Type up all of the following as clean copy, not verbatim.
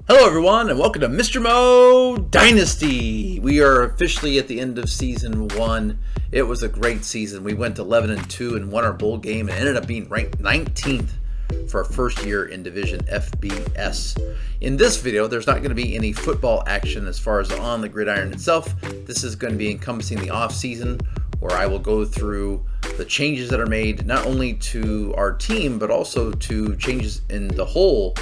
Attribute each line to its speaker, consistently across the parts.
Speaker 1: Hello everyone and welcome to Mr. Mo Dynasty. We are officially at the end of season 1. It was a great season. We went 11-2 and won our bowl game and ended up being ranked 19th for our first year in Division FBS. In this video, there's not going to be any football action as far as on the gridiron itself. This is going to be encompassing the off season, where I will go through the changes that are made not only to our team but also to changes in the whole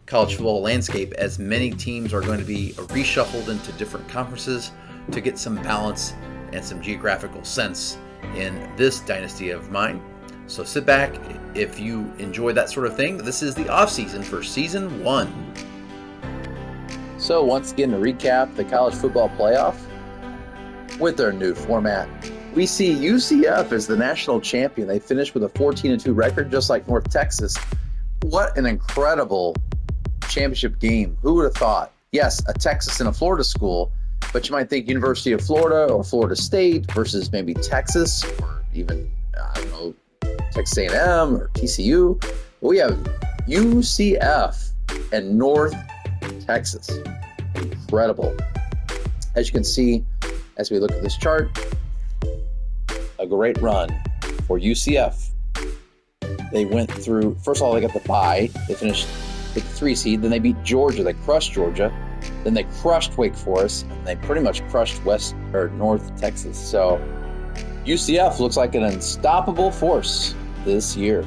Speaker 1: college football landscape, as many teams are going to be reshuffled into different conferences to get some balance and some geographical sense in this dynasty of mine. So sit back if you enjoy that sort of thing. This is the off season for season 1. So once again, to recap the college football playoff with their new format, we see UCF as the national champion. They finished with a 14-2 record, just like North Texas. What an incredible championship game. Who would have thought? Yes, a Texas and a Florida school, but you might think University of Florida or Florida State versus maybe Texas or even, Texas A&M or TCU. But we have UCF and North Texas. Incredible. As you can see, as we look at this chart, a great run for UCF. They went through, first of all, they got the bye. They finished with the 3 seed. Then they beat Georgia. They crushed Georgia. Then they crushed Wake Forest. And they pretty much crushed North Texas. So UCF looks like an unstoppable force this year.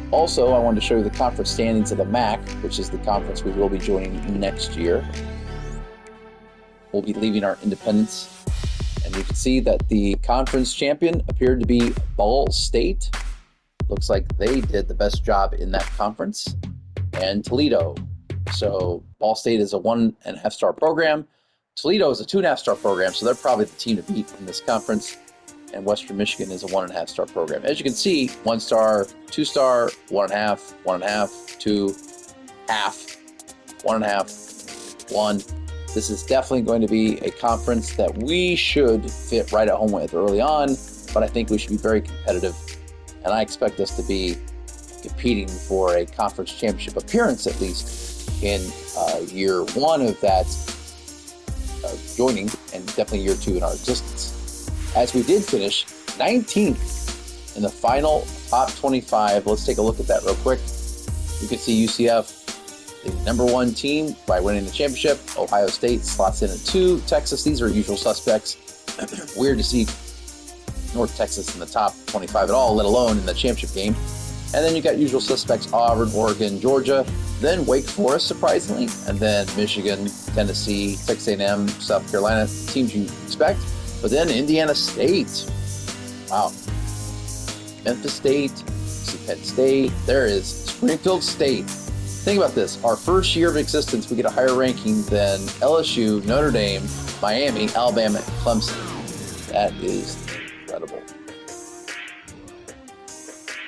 Speaker 1: Also, I wanted to show you the conference standings of the MAC, which is the conference we will be joining next year. We'll be leaving our independence. And you can see that the conference champion appeared to be Ball State. Looks like they did the best job in that conference. And Toledo. So Ball State is a 1.5-star program. Toledo is a 2.5-star program, so they're probably the team to beat in this conference. And Western Michigan is a 1.5-star program. As you can see, 1-star, 2-star, 1.5, 1.5, 2, half, 1.5, 1. This is definitely going to be a conference that we should fit right at home with early on, but I think we should be very competitive. And I expect us to be competing for a conference championship appearance, at least in year 1 of that joining, and definitely year 2 in our existence. As we did finish 19th in the final top 25. Let's take a look at that real quick. You can see UCF, the number 1 team by winning the championship. Ohio State slots in at 2. Texas, these are usual suspects. Weird to see North Texas in the top 25 at all, let alone in the championship game. And then you got usual suspects: Auburn, Oregon, Georgia, then Wake Forest, surprisingly, and then Michigan, Tennessee, Texas A&M, South Carolina, teams you expect. But then Indiana State. Wow. Memphis State, Penn State. There is Springfield State. Think about this. Our first year of existence, we get a higher ranking than LSU, Notre Dame, Miami, Alabama, and Clemson. That is incredible.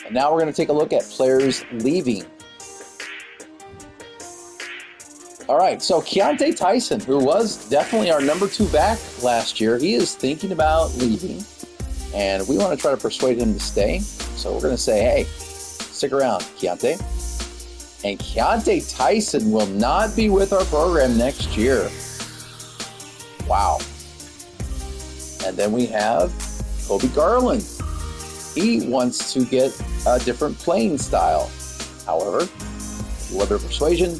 Speaker 1: And now we're going to take a look at players leaving. All right, so Keontae Tyson, who was definitely our number 2 back last year, he is thinking about leaving, and we want to try to persuade him to stay. So we're going to say, hey, stick around, Keontae. And Keontae Tyson will not be with our program next year. Wow. And then we have Kobe Garland. He wants to get a different playing style. However, with a little bit of persuasion,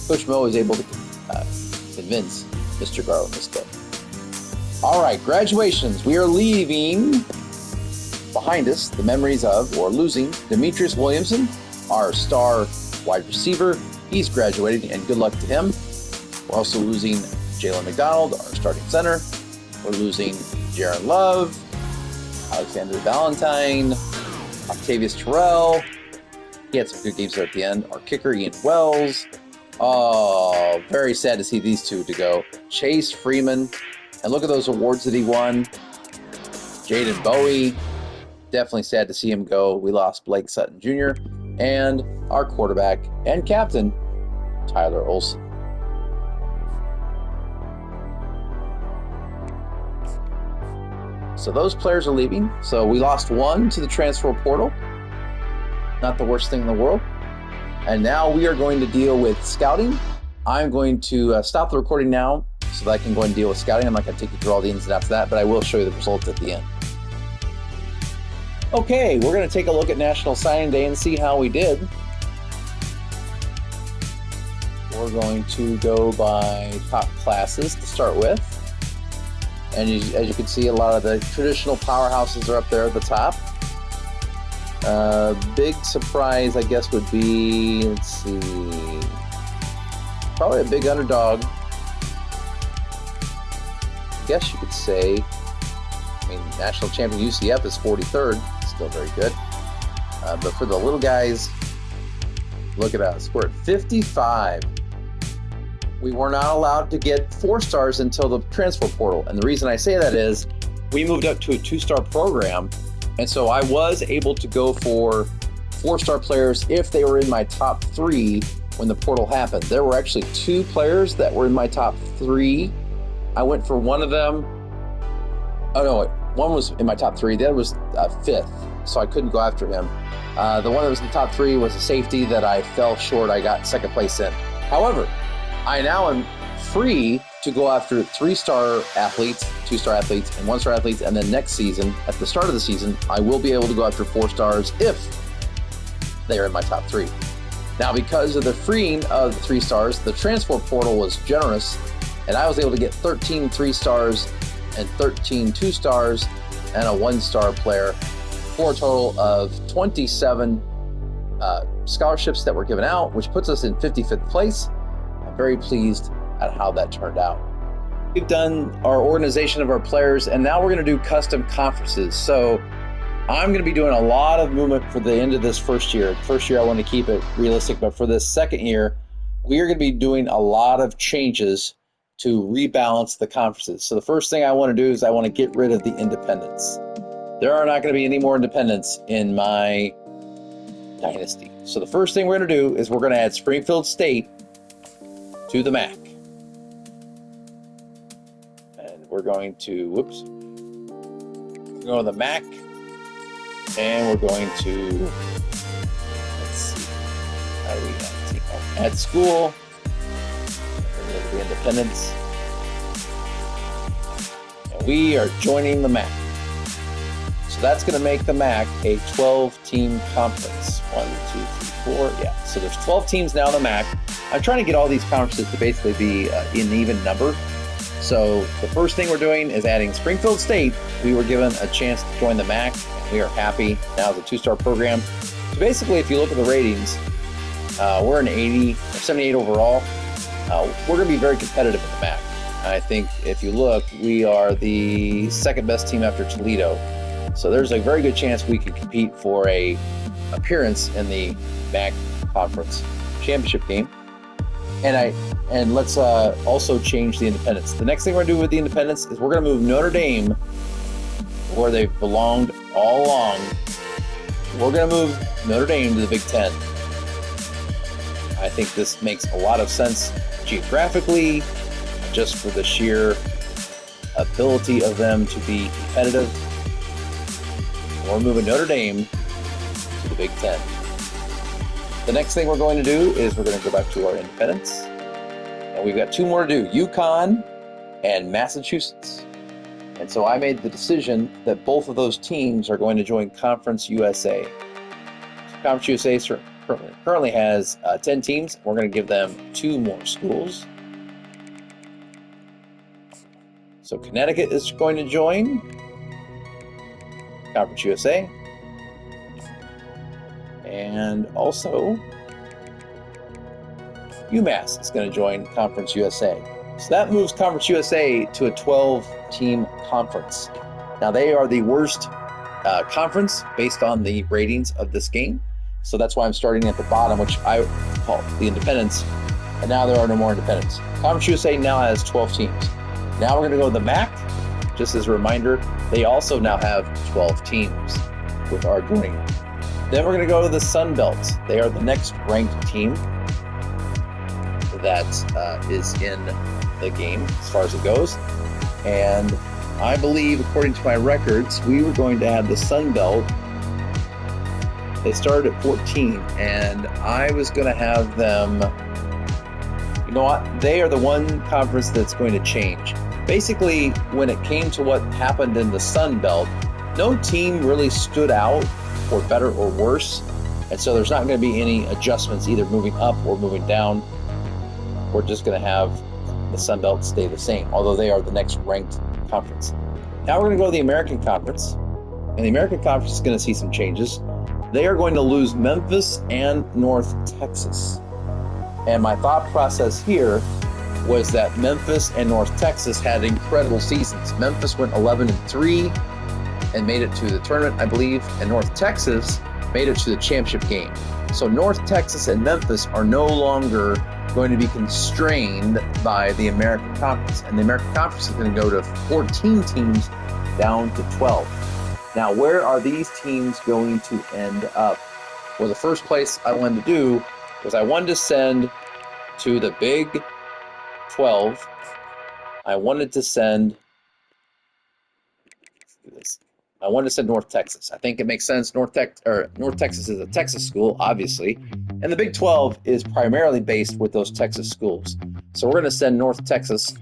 Speaker 1: Coach Mo is able to convince Mr. Garland to stay. All right, graduations. We are leaving behind us the memories of, or losing, Demetrius Williamson, our star wide receiver. He's graduating, and good luck to him. We're also losing Jalen McDonald, our starting center. We're losing Jaron Love, Alexander Valentine, Octavius Terrell. He had some good games there at the end. Our kicker, Ian Wells. Oh, very sad to see these two to go. Chase Freeman. And look at those awards that he won. Jaden Bowie. Definitely sad to see him go. We lost Blake Sutton Jr. and our quarterback and captain, Tyler Olson. So those players are leaving. So we lost one to the transfer portal. Not the worst thing in the world. And now we are going to deal with scouting. I'm going to stop the recording now so that I can go and deal with scouting. I'm not going to take you through all the ins and outs of that, but I will show you the results at the end. Okay, we're going to take a look at National Signing Day and see how we did. We're going to go by top classes to start with. And as you can see, a lot of the traditional powerhouses are up there at the top. Big surprise, I guess, would be, let's see, probably a big underdog. I guess you could say, national champion UCF is 43rd, still very good. But for the little guys, look at us, we're at 55. We were not allowed to get 4 stars until the transfer portal. And the reason I say that is we moved up to a 2-star program. And so I was able to go for 4-star players if they were in my top 3 when the portal happened. There were actually 2 players that were in my top 3. I went for one of them. Oh no, one was in my top 3. The other was 5th, so I couldn't go after him. The one that was in the top 3 was a safety that I fell short. I got 2nd place in. However, I now am free to go after 3-star athletes, 2-star athletes, and 1-star athletes, and then next season, at the start of the season, I will be able to go after 4 stars if they are in my top 3. Now, because of the freeing of the 3 stars, the transfer portal was generous, and I was able to get 13 3-stars and 13 2-stars and a 1-star player for a total of 27 scholarships that were given out, which puts us in 55th place. I'm very pleased at how that turned out. We've done our organization of our players, and now we're going to do custom conferences. So I'm going to be doing a lot of movement for the end of this first year. First year, I want to keep it realistic, but for this second year, we are going to be doing a lot of changes to rebalance the conferences. So the first thing I want to do is I want to get rid of the independents. There are not going to be any more independents in my Dynasty. So the first thing we're going to do is we're going to add Springfield State to the MAC. And we're going to, go to the MAC, and we're going to, let's see, how do we add school, the independents, and we are joining the MAC. So that's going to make the MAC a 12-team conference. 1, 2, 3, 4, yeah. So there's 12 teams now in the MAC. I'm trying to get all these conferences to basically be in even number. So the first thing we're doing is adding Springfield State. We were given a chance to join the MAC, and we are happy. Now it's a 2-star program. So basically, if you look at the ratings, we're an 80 or 78 overall. We're going to be very competitive in the MAC. I think if you look, we are the 2nd best team after Toledo. So there's a very good chance we could compete for a appearance in the MAC Conference Championship game. And let's also change the independents. The next thing we're going to do with the independents is we're going to move Notre Dame where they've belonged all along. We're going to move Notre Dame to the Big Ten. I think this makes a lot of sense geographically, just for the sheer ability of them to be competitive. We're moving Notre Dame to the Big Ten. The next thing we're going to do is we're going to go back to our independents. And we've got 2 more to do, UConn and Massachusetts. And so I made the decision that both of those teams are going to join Conference USA. So Conference USA currently has 10 teams. We're going to give them 2 more schools. So Connecticut is going to join Conference USA. And also, UMass is going to join Conference USA. So that moves Conference USA to a 12-team conference. Now, they are the worst conference based on the ratings of this game. So that's why I'm starting at the bottom, which I call the independents. And now there are no more independents. Conference USA now has 12 teams. Now we're going to go to the MAC. Just as a reminder, they also now have 12 teams with our joining. Then we're going to go to the Sun Belt. They are the next ranked team that is in the game as far as it goes. And I believe, according to my records, we were going to have the Sun Belt. They started at 14, and I was going to have them. You know what? They are the one conference that's going to change. Basically, when it came to what happened in the Sun Belt, no team really stood out for better or worse. And so there's not going to be any adjustments either moving up or moving down. We're just going to have the Sun Belt stay the same, although they are the next ranked conference. Now we're going to go to the American Conference. And the American Conference is going to see some changes. They are going to lose Memphis and North Texas. And my thought process here was that Memphis and North Texas had incredible seasons. Memphis went 11-3 and made it to the tournament, I believe, and North Texas made it to the championship game. So North Texas and Memphis are no longer going to be constrained by the American Conference. And the American Conference is going to go to 14 teams down to 12. Now, where are these teams going to end up? Well, the first place I wanted to do was I wanted to send to the Big 12. I wanted to send, I wanted to send North Texas. I think it makes sense. North Texas is a Texas school, obviously, and the Big 12 is primarily based with those Texas schools. So we're going to send North Texas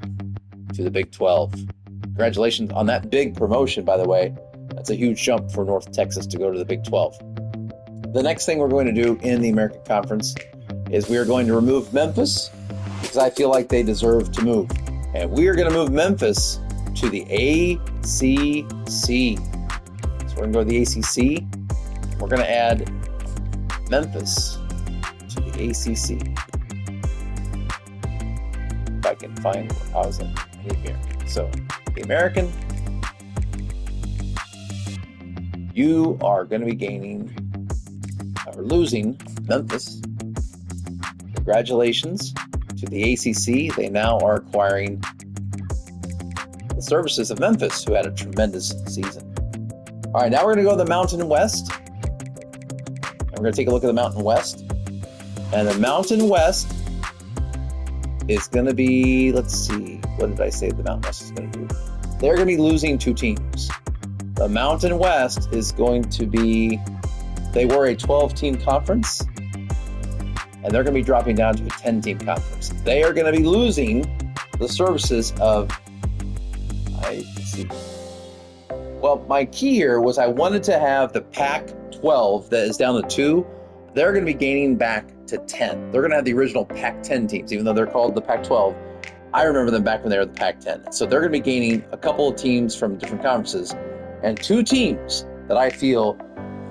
Speaker 1: to the Big 12. Congratulations on that big promotion, by the way. That's a huge jump for North Texas to go to the Big 12. The next thing we're going to do in the American Conference is we are going to remove Memphis because I feel like they deserve to move. And we are going to move Memphis to the ACC. So we're going to go to the ACC. We're going to add Memphis to the ACC. If I can find where I was in the American. So the American, you are going to be gaining or losing Memphis. Congratulations to the ACC. They now are acquiring the services of Memphis, who had a tremendous season. All right, now we're going to go to the Mountain West. And we're going to take a look at the Mountain West. And the Mountain West is going to be, let's see, what did I say the Mountain West is going to do? They're going to be losing 2 teams. The Mountain West is going to be, they were a 12-team conference, and they're going to be dropping down to a 10-team conference. They are going to be losing the services of, well, my key here was I wanted to have the Pac-12 that is down to 2. They're going to be gaining back to 10. They're going to have the original Pac-10 teams, even though they're called the Pac-12. I remember them back when they were the Pac-10. So they're going to be gaining a couple of teams from different conferences, and 2 teams that I feel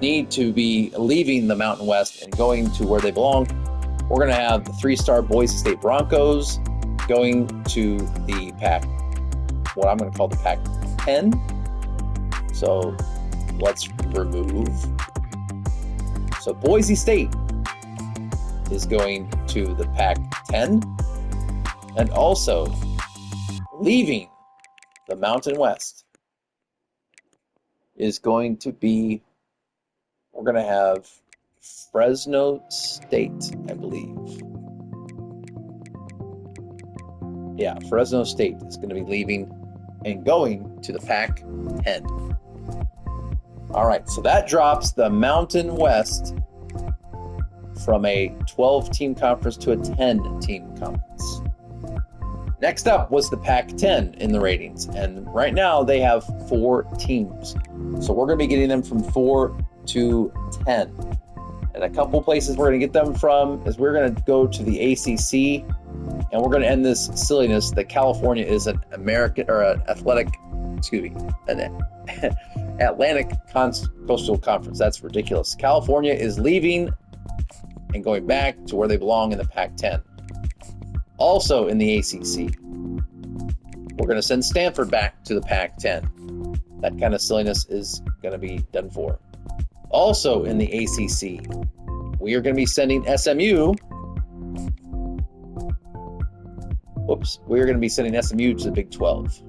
Speaker 1: need to be leaving the Mountain West and going to where they belong. We're going to have the 3-star Boise State Broncos going to the what I'm going to call the Pac-10. So let's remove. So Boise State is going to the Pac-10, and also leaving the Mountain West is going to be, we're going to have Fresno State, I believe. Yeah, Fresno State is going to be leaving and going to the Pac-10. All right, so that drops the Mountain West from a 12-team conference to a 10-team conference. Next up was the Pac-10 in the ratings, and right now they have 4 teams. So we're going to be getting them from 4 to 10. And a couple places we're going to get them from is we're going to go to the ACC, and we're going to end this silliness that California is an American or an athletic, an Atlantic Coastal Conference. That's ridiculous. California is leaving and going back to where they belong in the Pac-10. Also in the ACC, we're going to send Stanford back to the Pac-10. That kind of silliness is going to be done for. Also in the ACC, we are going to be sending SMU. We're going to be sending SMU to the Big 12.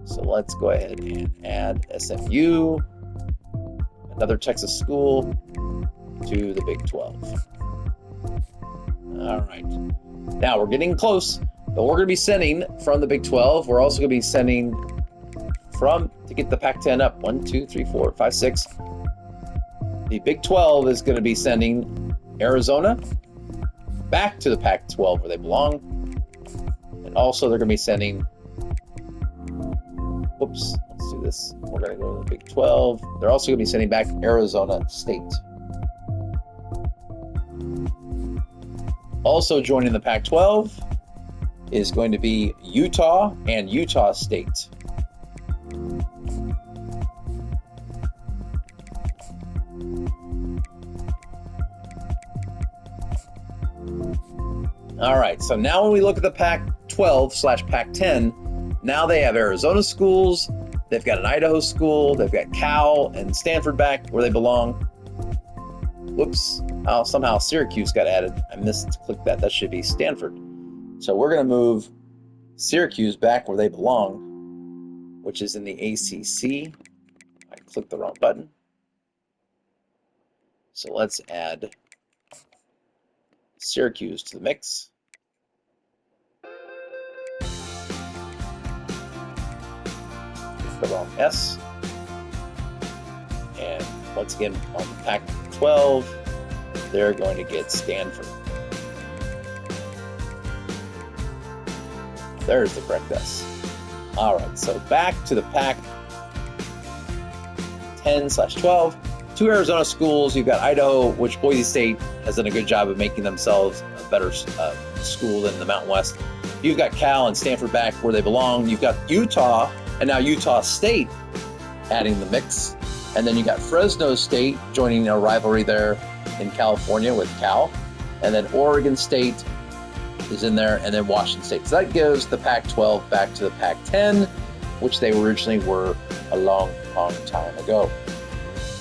Speaker 1: So let's go ahead and add SMU, another Texas school, to the Big 12. All right. Now we're getting close, but we're going to be sending from the Big 12. We're also going to be sending to get the Pac-10 up. 1, 2, 3, 4, 5, 6. the Big 12 is going to be sending Arizona back to the Pac-12 where they belong. And also they're going to be sending, let's do this. We're going to go to the Big 12. They're also going to be sending back Arizona State. Also joining the Pac-12 is going to be Utah and Utah State. All right, so now when we look at the Pac-12/Pac-10, now they have Arizona schools, they've got an Idaho school, they've got Cal and Stanford back where they belong. Whoops, somehow Syracuse got added. I missed to click that. That should be Stanford. So we're going to move Syracuse back where they belong, which is in the ACC. I clicked the wrong button. So let's add Syracuse to the mix. The wrong S. And once again, on the Pac-12, they're going to get Stanford. There's the correct S. All right, so back to the Pac-10/12. 2 Arizona schools. You've got Idaho, which Boise State has done a good job of making themselves a better school than the Mountain West. You've got Cal and Stanford back where they belong. You've got Utah and now Utah State adding the mix. And then you got Fresno State joining a rivalry there in California with Cal. And then Oregon State is in there, and then Washington State. So that gives the Pac-12 back to the Pac-10, which they originally were a long, long time ago.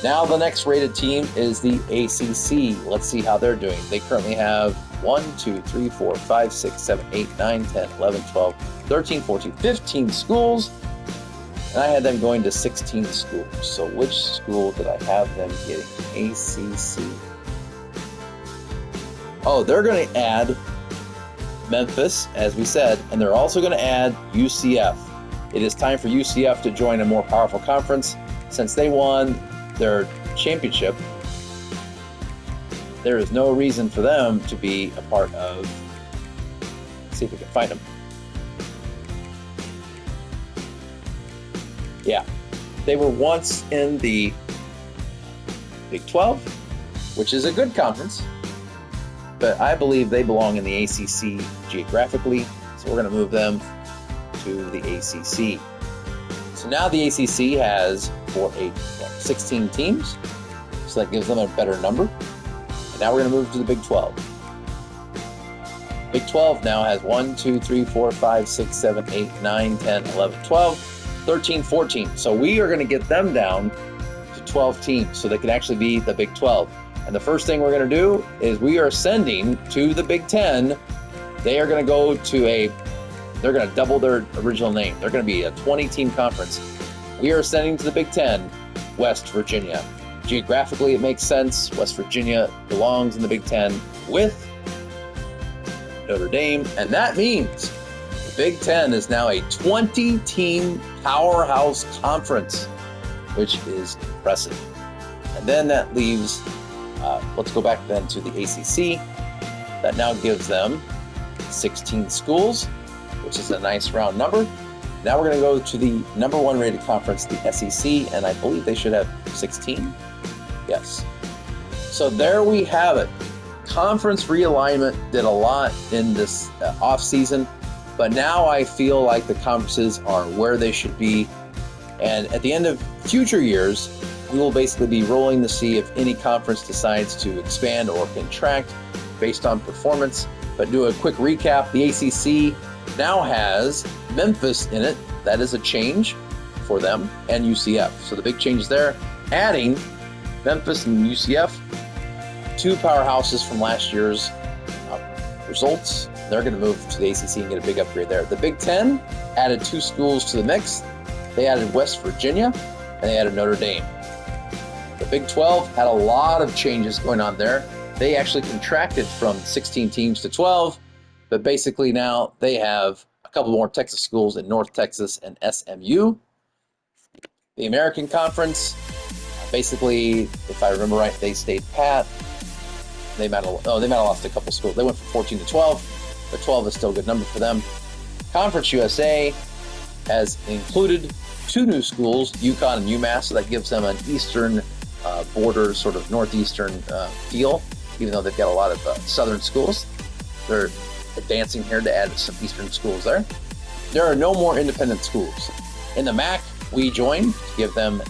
Speaker 1: Now the next rated team is the ACC. Let's see how they're doing. They currently have 1, 2, 3, 4, 5, 6, 7, 8, 9, 10, 11, 12, 13, 14, 15 schools. And I had them going to 16 schools. So which school did I have them getting? ACC. Oh, they're going to add Memphis, as we said, and they're also going to add UCF. It is time for UCF to join a more powerful conference. Since they won their championship, there is no reason for them to be a part of. Let's see if we can find them. Yeah, they were once in the Big 12, which is a good conference, but I believe they belong in the ACC geographically, so we're going to move them to the ACC. So now the ACC has 16 teams, so that gives them a better number. And now we're going to move to the Big 12. Big 12 now has 1, 2, 3, 4, 5, 6, 7, 8, 9, 10, 11, 12, 13, 14. So we are going to get them down to 12 teams so they can actually be the Big 12. And the first thing we're going to do is we are sending to the Big 10. They are going to go to they're going to double their original name. They're going to be a 20-team conference. We are sending to the Big 10 West Virginia. Geographically, it makes sense. West Virginia belongs in the Big 10 with Notre Dame. And that means the Big 10 is now a 20-team powerhouse conference, which is impressive. And then that leaves, let's go back then to the ACC. That now gives them 16 schools, which is a nice round number. Now we're going to go to the number 1 rated conference, the SEC, and I believe they should have 16. Yes. So there we have it. Conference realignment did a lot in this offseason, but now I feel like the conferences are where they should be. And at the end of future years, we will basically be rolling to see if any conference decides to expand or contract based on performance. But do a quick recap. The ACC now has Memphis in it. That is a change for them, and UCF. So the big change is there. Adding Memphis and UCF, 2 powerhouses from last year's results. They're going to move to the ACC and get a big upgrade there. The Big 10 added 2 schools to the mix. They added West Virginia, and they added Notre Dame. The Big 12 had a lot of changes going on there. They actually contracted from 16 teams to 12, but basically now they have a couple more Texas schools in North Texas and SMU. The American Conference, Basically, if I remember right, they stayed pat. They might have lost a couple schools. They went from 14 to 12, but 12 is still a good number for them. Conference USA has included 2 new schools, UConn and UMass, so that gives them an eastern border, sort of northeastern feel, even though they've got a lot of southern schools. They're advancing here to add some eastern schools there. There are no more independent schools. In the MAC, we joined to give them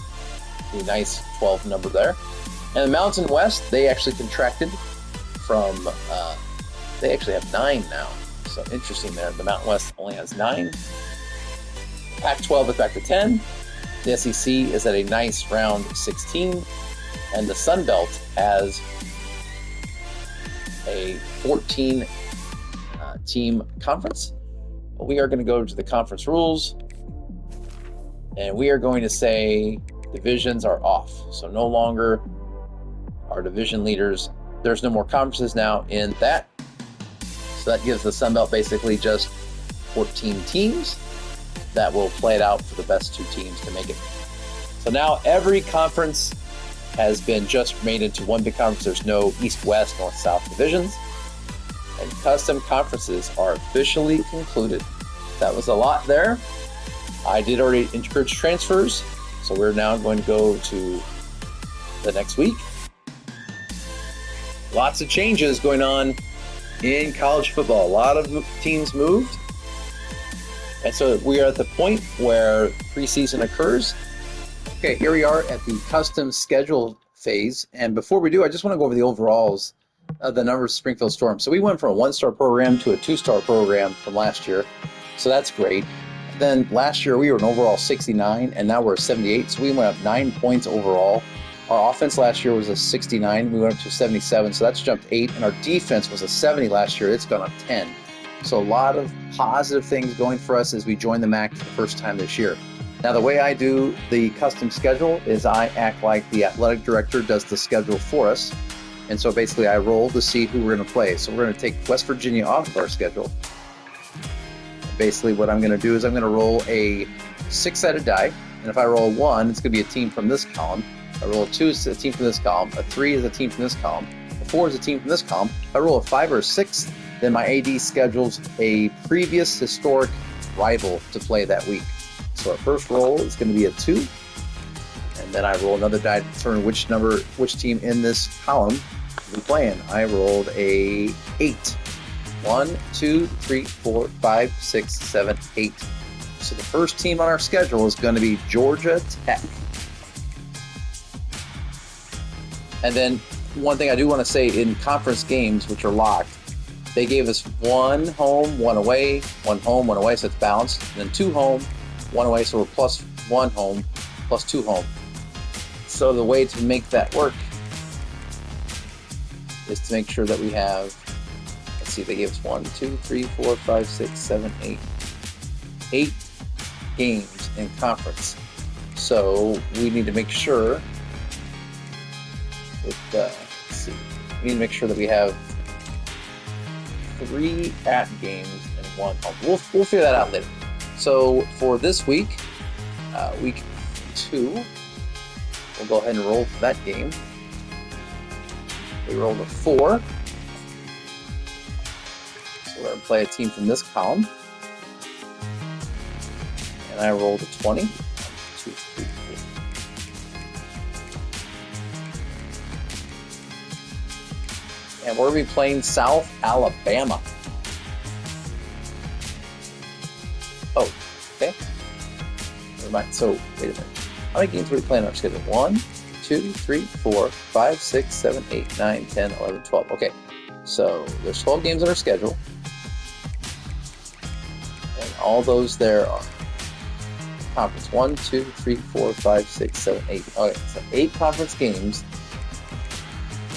Speaker 1: a nice 12 number there. And the Mountain West, they actually contracted from, they actually have 9 now. So interesting there. The Mountain West only has 9. Pac-12 is back to 10. The SEC is at a nice round 16. And the Sun Belt has a 14 team conference. We are going to go to the conference rules, and we are going to say divisions are off. So no longer are division leaders. There's no more conferences now in that. So that gives the Sun Belt basically just 14 teams that will play it out for the best 2 teams to make it. So now every conference has been just made into one big conference. There's no East, West, North, South divisions. And custom conferences are officially concluded. That was a lot there. I did already encourage transfers, so we're now going to go to the next week. Lots of changes going on in college football. A lot of teams moved. And so we are at the point where preseason occurs. Okay, here we are at the custom schedule phase. And before we do, I just want to go over the overalls of the numbers of Springfield Storm. So we went from a 1-star program to a 2-star program from last year. So that's great. And then last year we were an overall 69, and now we're a 78. So we went up 9 points overall. Our offense last year was a 69. We went up to 77, so that's jumped 8. And our defense was a 70 last year. It's gone up 10. So a lot of positive things going for us as we join the MAC for the first time this year. Now, the way I do the custom schedule is I act like the athletic director does the schedule for us. And so basically I roll to see who we're going to play. So we're going to take West Virginia off of our schedule. Basically what I'm going to do is I'm going to roll a 6-sided die. And if I roll a 1, it's going to be a team from this column. If I roll a 2, it's a team from this column. A 3 is a team from this column. A 4 is a team from this column. If I roll a 5 or a 6, then my AD schedules a previous historic rival to play that week. So our first roll is going to be a 2. And then I roll another die to determine which team in this column we're playing. I rolled a 8. 1, 2, 3, 4, 5, 6, 7, 8. So the first team on our schedule is going to be Georgia Tech. And then one thing I do want to say, in conference games, which are locked, they gave us 1 home, 1 away, 1 home, 1 away, so it's balanced. And then 2 home, 1 away, so we're plus 1 home, plus 2 home. So the way to make that work is to make sure that we have, let's see, they gave us 1, 2, 3, 4, 5, 6, 7, 8. 8 games in conference. So we need to make sure that, let's see, we need to make sure that we have 3 at games and 1 home. We'll figure that out later. So for this week, week 2, we'll go ahead and roll for that game. We rolled a 4. So we're going to play a team from this column. And I rolled a 20. 1, 2, 3, 4. And we're going to be playing South Alabama. Oh, okay. Never mind. So, wait a minute. How many games are we playing on our schedule? 1, 2, 3, 4, 5, 6, 7, 8, 9, 10, 11, 12. Okay. So, there's 12 games on our schedule. And all those there are conference. 1, 2, 3, 4, 5, 6, 7, 8. Okay, so 8 conference games.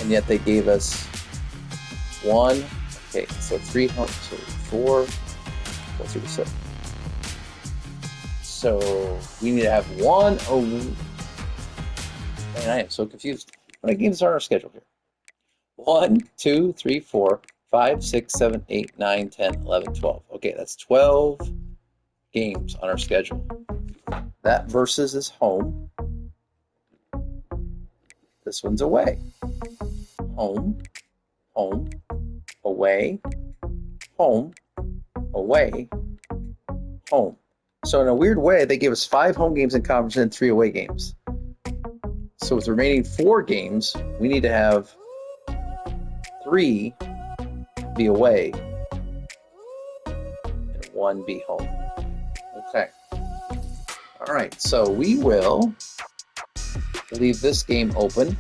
Speaker 1: And yet they gave us 1. Okay, so 3 home, so 4, 4, 3, 7. So we need to have 1. Oh, man, I am so confused. How many games are on our schedule here? 1, 2, 3, 4, 5, 6, 7, 8, 9, 10, 11, 12. Okay, that's 12 games on our schedule. That versus is home. This one's away. Home, home, away, home, away, home. So in a weird way, they gave us 5 home games in conference and 3 away games. So with the remaining 4 games, we need to have 3 be away and 1 be home. Okay. All right, so we will leave this game open,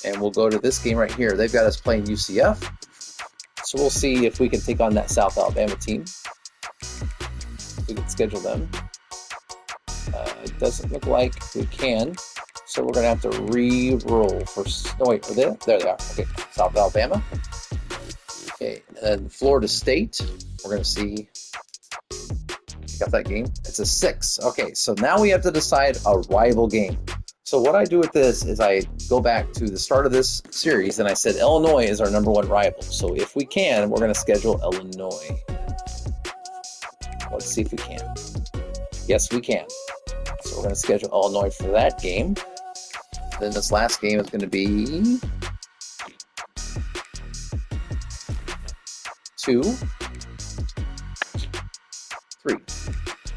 Speaker 1: and we'll go to this game right here. They've got us playing UCF, so we'll see if we can take on that South Alabama team. We can schedule them. It doesn't look like we can, so we're going to have to re-roll for... Oh, wait, there they are. Okay, South Alabama. Okay, and then Florida State. We're going to see... Got that game? It's a 6. Okay, so now we have to decide a rival game. So what I do with this is I go back to the start of this series, and I said Illinois is our #1 rival. So if we can, we're going to schedule Illinois. Let's see if we can. Yes, we can. So we're going to schedule Illinois for that game. Then this last game is going to be 2, 3.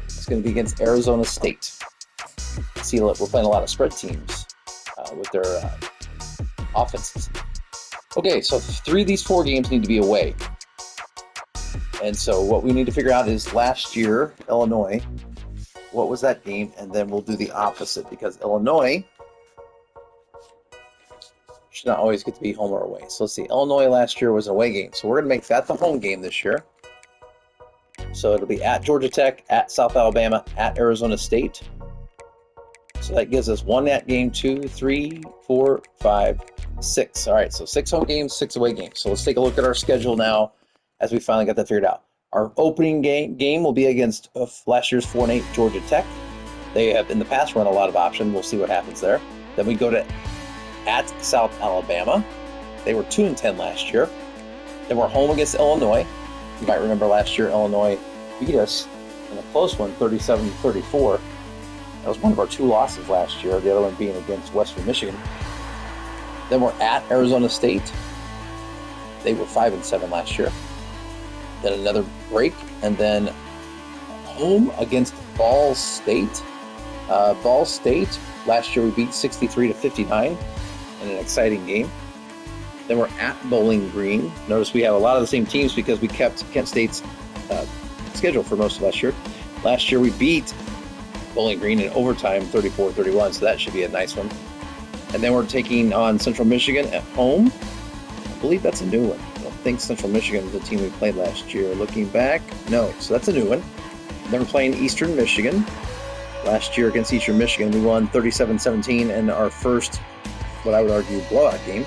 Speaker 1: It's going to be against Arizona State. See, we're playing a lot of spread teams with their offenses. Okay, so 3 of these 4 games need to be away. And so what we need to figure out is last year, Illinois, what was that game? And then we'll do the opposite, because Illinois should not always get to be home or away. So let's see, Illinois last year was an away game. So we're going to make that the home game this year. So it'll be at Georgia Tech, at South Alabama, at Arizona State. So that gives us 1 at game, 2, 3, 4, 5, 6. All right, so 6 home games, 6 away games. So let's take a look at our schedule now as we finally got that figured out. Our opening game will be against last year's 4-8 Georgia Tech. They have in the past run a lot of option. We'll see what happens there. Then we go to at South Alabama. They were 2-10 last year. Then we're home against Illinois. You might remember last year Illinois beat us in a close one, 37-34. That was one of our 2 losses last year, the other one being against Western Michigan. Then we're at Arizona State. They were 5-7 last year. Then another break, and then home against Ball State. Ball State, last year we beat 63-59 in an exciting game. Then we're at Bowling Green. Notice we have a lot of the same teams because we kept Kent State's schedule for most of last year. Last year we beat Bowling Green in overtime, 34-31, so that should be a nice one. And then we're taking on Central Michigan at home. I believe that's a new one. I don't think Central Michigan is the team we played last year. Looking back, no, so that's a new one. And then we're playing Eastern Michigan. Last year against Eastern Michigan, we won 37-17 in our first, what I would argue, blowout game.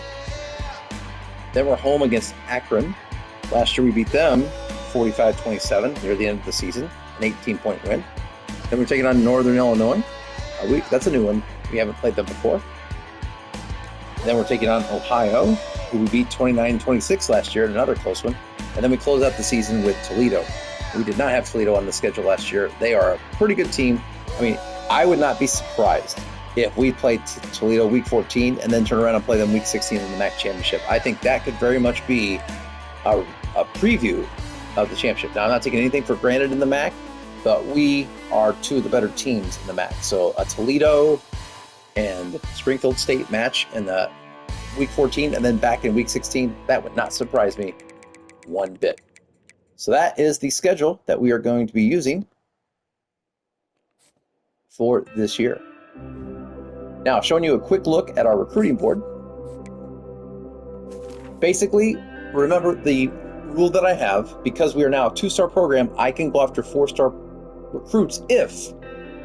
Speaker 1: Then we're home against Akron. Last year we beat them 45-27 near the end of the season, an 18-point win. Then we're taking on Northern Illinois. That's a new one. We haven't played them before. Then we're taking on Ohio, who we beat 29-26 last year in another close one. And then we close out the season with Toledo. We did not have Toledo on the schedule last year. They are a pretty good team. I mean, I would not be surprised if we played Toledo week 14 and then turn around and play them week 16 in the MAC championship. I think that could very much be a preview of the championship. Now, I'm not taking anything for granted in the MAC, but we are 2 of the better teams in the MAC. So a Toledo and Springfield State match in the week 14 and then back in week 16, that would not surprise me one bit. So that is the schedule that we are going to be using for this year. Now, showing you a quick look at our recruiting board. Basically, remember the rule that I have, because we are now a 2-star program, I can go after 4-star recruits if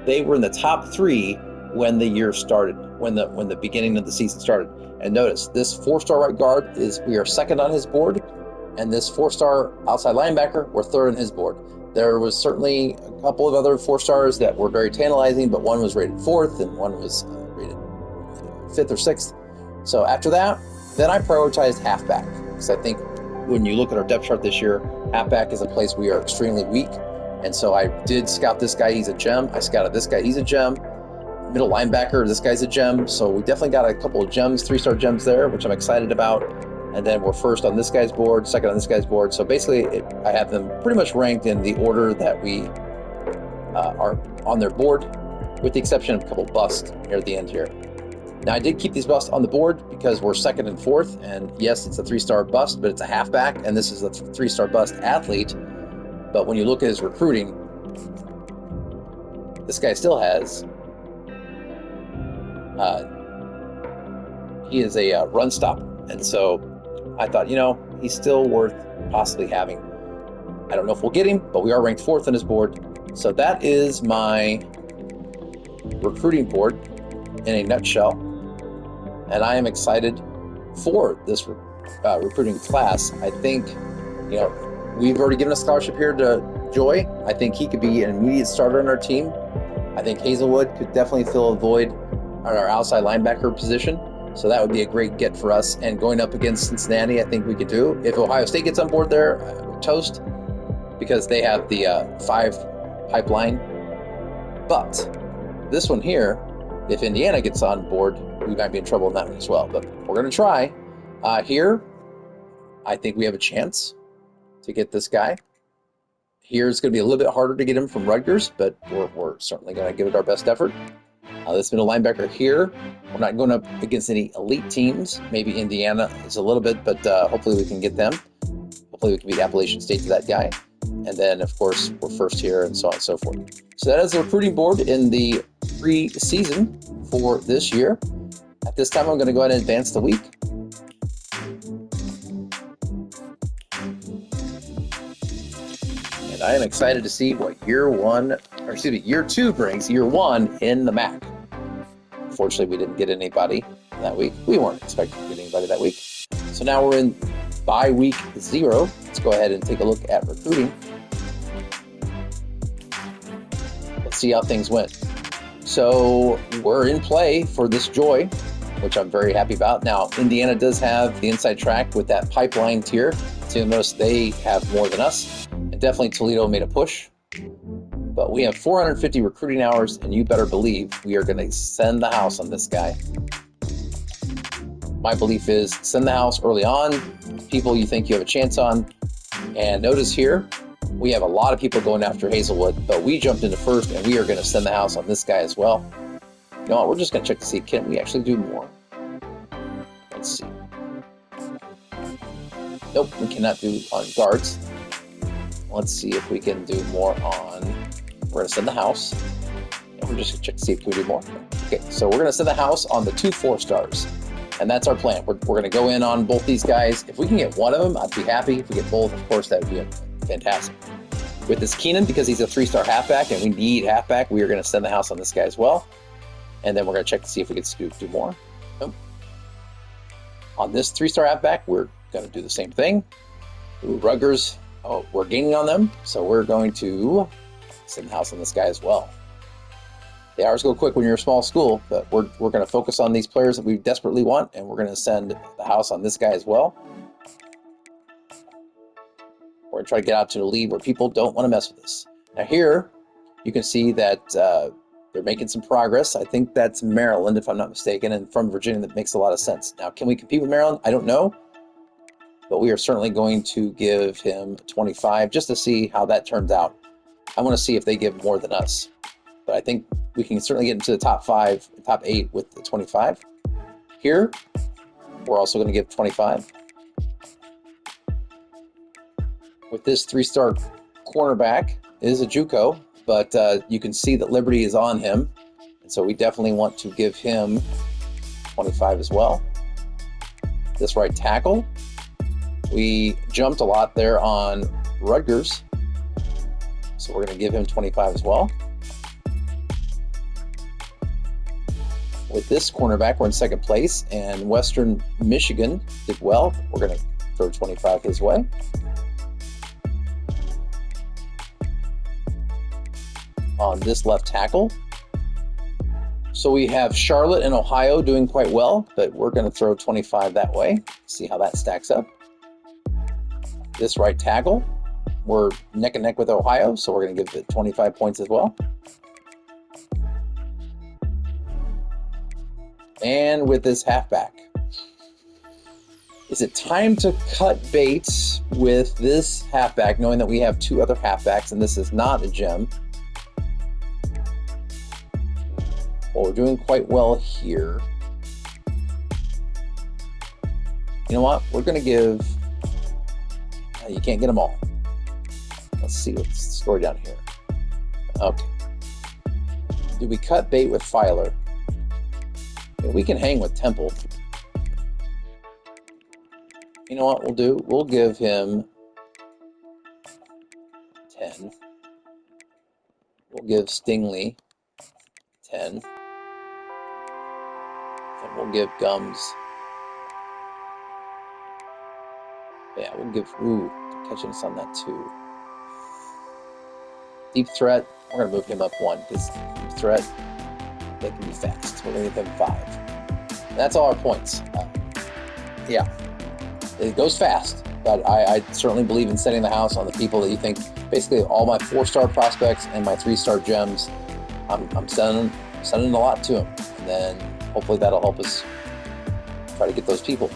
Speaker 1: they were in the top 3 when the year started, when the beginning of the season started. And notice, this 4-star right guard we are 2nd on his board, and this 4-star outside linebacker, we're 3rd on his board. There was certainly a couple of other 4-stars that were very tantalizing, but one was rated 4th and one was rated 5th or 6th. So after that, then I prioritized halfback, because I think when you look at our depth chart this year, halfback is a place we are extremely weak. And so I did scout this guy, he's a gem. I scouted this guy, he's a gem. middle linebacker. This guy's a gem. So we definitely got a couple of gems, 3-star gems there, which I'm excited about. And then we're first on this guy's board, second on this guy's board. So basically, I have them pretty much ranked in the order that we are on their board, with the exception of a couple busts near the end here. Now, I did keep these busts on the board because we're second and fourth. And yes, it's a 3-star bust, but it's a halfback. And this is a 3-star bust athlete. But when you look at his recruiting, this guy still has, he is a run stop. And so I thought, he's still worth possibly having. I don't know if we'll get him, but we are ranked 4th on his board. So that is my recruiting board in a nutshell. And I am excited for this recruiting class. I think, we've already given a scholarship here to Joy. I think he could be an immediate starter on our team. I think Hazelwood could definitely fill a void on our outside linebacker position. So that would be a great get for us. And going up against Cincinnati, I think we could do. If Ohio State gets on board there, we're toast, because they have the 5 pipeline. But this one here, if Indiana gets on board, we might be in trouble in that one as well. But we're going to try. Here, I think we have a chance to get this guy. Here, it's going to be a little bit harder to get him from Rutgers, but we're certainly going to give it our best effort. This middle linebacker here, we're not going up against any elite teams. Maybe Indiana is a little bit, but hopefully we can get them. Hopefully we can beat Appalachian State to that guy. And then, of course, we're first here and so on and so forth. So that is the recruiting board in the pre-season for this year. At this time, I'm going to go ahead and advance the week. And I am excited to see what year 2 brings, year 1 in the MAC. Unfortunately, we didn't get anybody that week. We weren't expecting to get anybody that week. So now we're in bye week 0. Let's go ahead and take a look at recruiting. Let's see how things went. So we're in play for this Joy, which I'm very happy about. Now, Indiana does have the inside track with that pipeline tier. So you'll notice they have more than us. And definitely Toledo made a push. But we have 450 recruiting hours, and you better believe we are going to send the house on this guy. My belief is send the house early on, people you think you have a chance on. And notice here, we have a lot of people going after Hazelwood, but we jumped into first, and we are going to send the house on this guy as well. You know what? We're just going to check to see, can we actually do more? Let's see. Nope, we cannot do on guards. Let's see if we can do more on, we're going to send the house. And we're just going to check to see if we can do more. Okay, so we're going to send the house on the 2 4-stars. And that's our plan. We're going to go in on both these guys. If we can get one of them, I'd be happy. If we get both, of course, that would be fantastic. With this Keenan, because he's a 3-star halfback and we need halfback, we are going to send the house on this guy as well. And then we're going to check to see if we can do more. Nope. On this 3-star halfback, we're going to do the same thing. Ooh, Rutgers, we're gaining on them. So we're going to send the house on this guy as well. The hours go quick when you're a small school, but we're going to focus on these players that we desperately want, and we're going to send the house on this guy as well. We're going to try to get out to the lead where people don't want to mess with us. Now here, you can see that they're making some progress. I think that's Maryland, if I'm not mistaken, and from Virginia, that makes a lot of sense. Now, can we compete with Maryland? I don't know, but we are certainly going to give him 25 just to see how that turns out. I want to see if they give more than us, but I think we can certainly get into the top 8 with the 25. Here, we're also going to give 25. With this 3-star cornerback, it is a JUCO, but you can see that Liberty is on him. And so we definitely want to give him 25 as well. This right tackle, we jumped a lot there on Rutgers. So we're going to give him 25 as well. With this cornerback, we're in second place, and Western Michigan did well. We're going to throw 25 his way. On this left tackle, so we have Charlotte and Ohio doing quite well, but we're going to throw 25 that way. See how that stacks up. This right tackle, we're neck and neck with Ohio, so we're going to give it 25 points as well. And with this halfback. Is it time to cut bait with this halfback, knowing that we have two other halfbacks and this is not a gem? Well, we're doing quite well here. You know what? We're going to give... you can't get them all. Let's see what's the story down here. Okay. Do we cut bait with Filer? Yeah, we can hang with Temple. You know what we'll do? We'll give him 10. We'll give Stingley 10. And we'll give Gums. Yeah, we'll give catching us on that too. Deep threat, we're going to move him up 1 because deep threat, they can be fast. We're going to give him 5. That's all our points. Yeah, it goes fast, but I certainly believe in setting the house on the people that you think. Basically, all my 4-star prospects and my 3-star gems, I'm sending a lot to them, and then hopefully that'll help us try to get those people.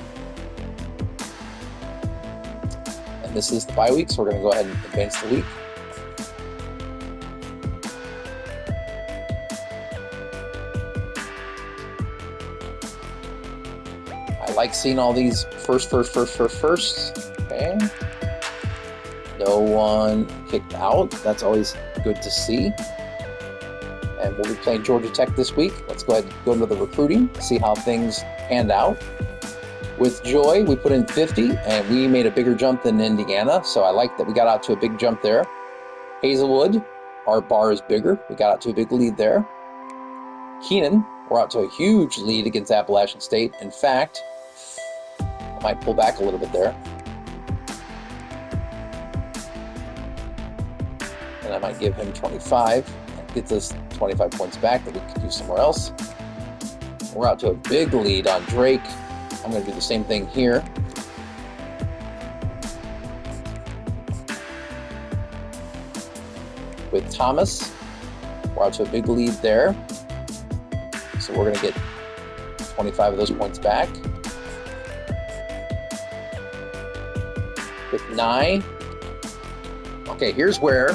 Speaker 1: And this is the bye week, so we're going to go ahead and advance the week. I like seeing all these firsts. Okay. No one kicked out. That's always good to see. And we'll be playing Georgia Tech this week. Let's go ahead and go into the recruiting, see how things panned out. With Joy, we put in 50, and we made a bigger jump than Indiana, so I like that we got out to a big jump there. Hazelwood, our bar is bigger. We got out to a big lead there. Keenan, we're out to a huge lead against Appalachian State. In fact, I might pull back a little bit there. And I might give him 25. That gets us 25 points back that we could use somewhere else. We're out to a big lead on Drake. I'm going to do the same thing here. With Thomas, we're out to a big lead there. So we're going to get 25 of those points back. With Nye, okay, here's where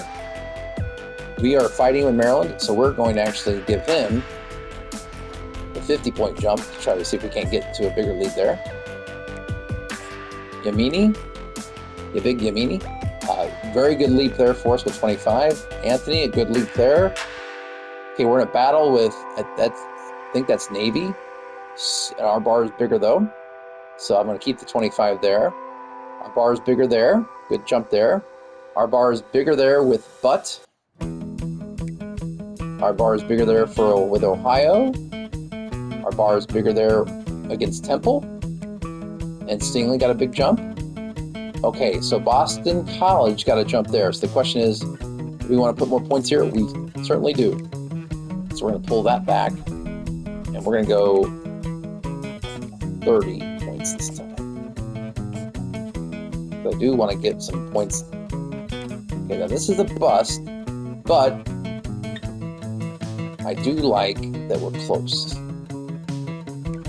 Speaker 1: we are fighting with Maryland, so we're going to actually give him the 50-point jump to try to see if we can't get to a bigger lead there. Yamini, big Yamini, very good leap there for us with 25. Anthony, a good leap there. Okay, we're in a battle with, I think that's Navy. Our bar is bigger though, so I'm going to keep the 25 there. Our bar is bigger there. Good jump there. Our bar is bigger there with Butt. Our bar is bigger there with Ohio. Our bar is bigger there against Temple. And Stingley got a big jump. Okay, so Boston College got a jump there. So the question is, do we want to put more points here? We certainly do. So we're going to pull that back. And we're going to go 30 points this time. I do want to get some points. Okay, now this is a bust, but I do like that we're close.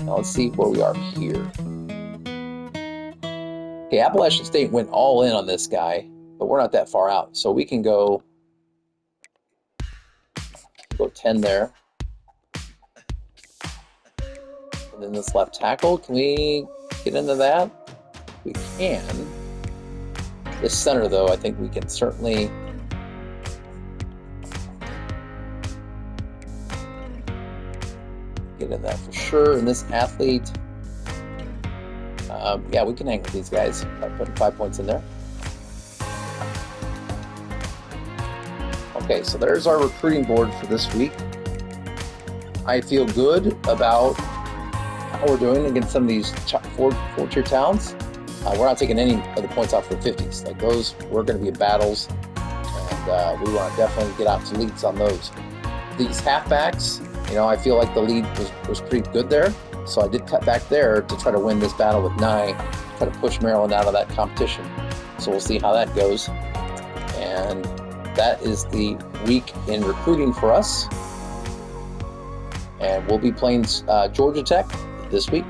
Speaker 1: Now let's see where we are here. Okay, Appalachian State went all in on this guy, but we're not that far out, so we can go 10 there. And then this left tackle, can we get into that? We can. This center, though, I think we can certainly get in that for sure. And this athlete, yeah, we can hang with these guys by putting 5 points in there. Okay, so there's our recruiting board for this week. I feel good about how we're doing against some of these four-tier towns. We're not taking any of the points off the 50s. Like those, we're going to be in battles, and we want to definitely get out to leads on those. These halfbacks, you know, I feel like the lead was pretty good there, so I did cut back there to try to win this battle with Nye, try to push Maryland out of that competition. So we'll see how that goes. And that is the week in recruiting for us. And we'll be playing Georgia Tech this week.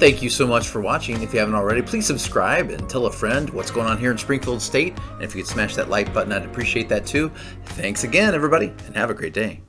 Speaker 2: Thank you so much for watching. If you haven't already, please subscribe and tell a friend what's going on here in Springfield State. And if you could smash that like button, I'd appreciate that too. Thanks again, everybody, and have a great day.